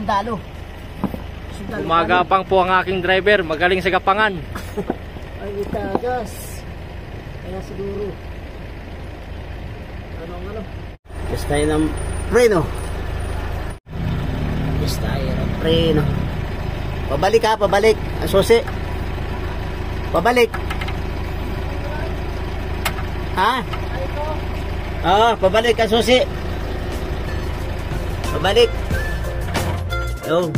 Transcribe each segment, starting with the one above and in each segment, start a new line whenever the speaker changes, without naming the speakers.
sundalo.
Umagapang po ang aking driver, magaling sa gapangan.
Ay, itagas. Kaya siguro. Ano? Yes tayo ng preno. Yes tayo ng preno. Pabalik ha, pabalik. Ang susi. Pabalik. Ha? Oo, pabalik ang susi. Pabalik. Yung.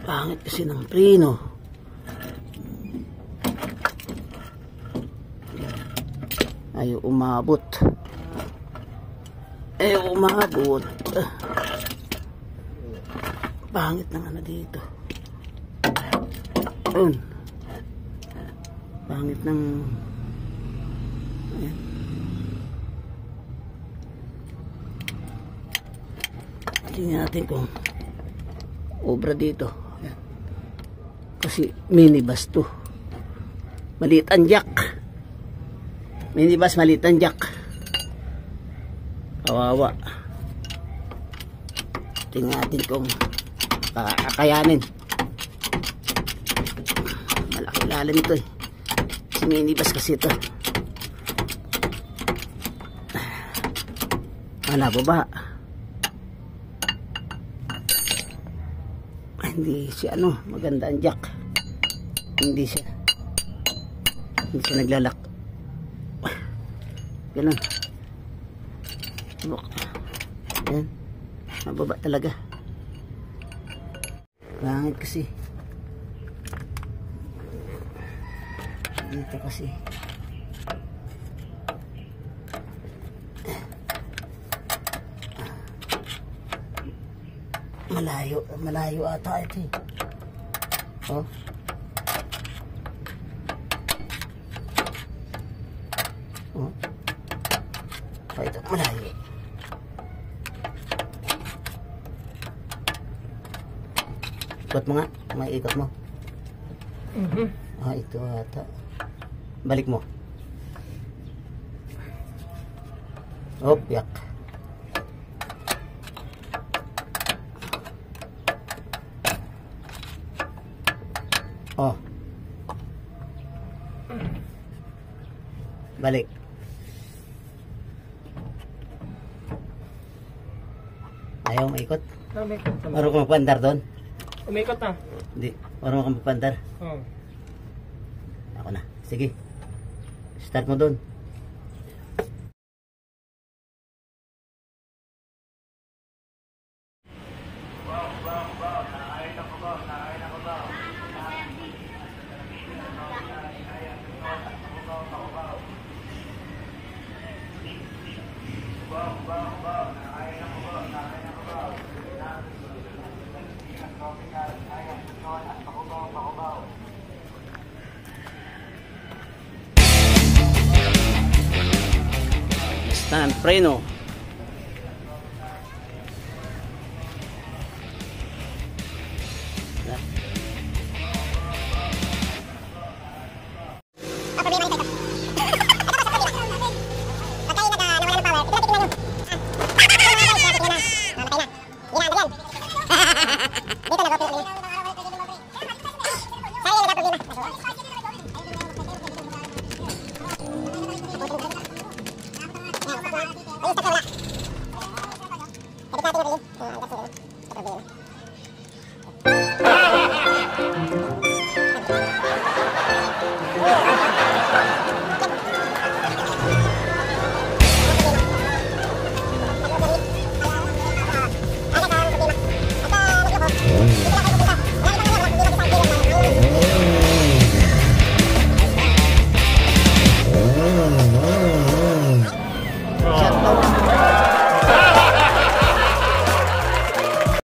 Pangit kasi ng preno. Ayaw umabot. Pangit ng ano dito. Ayun. Pangit ng ayan. Tingnan natin kung obra dito. Ayan. Kasi minibus to. Maliit ang jack. Minibus, maliit ang jack. Kawawa. Tingnan natin kung kakayanin. Malaki lalim ito eh. Minibus kasi ito. Wala baba. Hindi siya maganda ang jack. Hindi siya naglalak. Ganun. Yan. Mababa talaga. Pangit kasi. Dito kasi. Malayo ata ito eh. Oh. Oh. Oh, ito malayo. Ikot mo nga, may ikot mo. Ito ata. Balik mo. Oh, yak. Oh. Balik. Ayaw maikot. Marunong ka magpandar doon?
Umikot na.
Hindi. Marunong ka magpandar?
Oo.
Ako na. Sige. Start mo doon. Stand preno.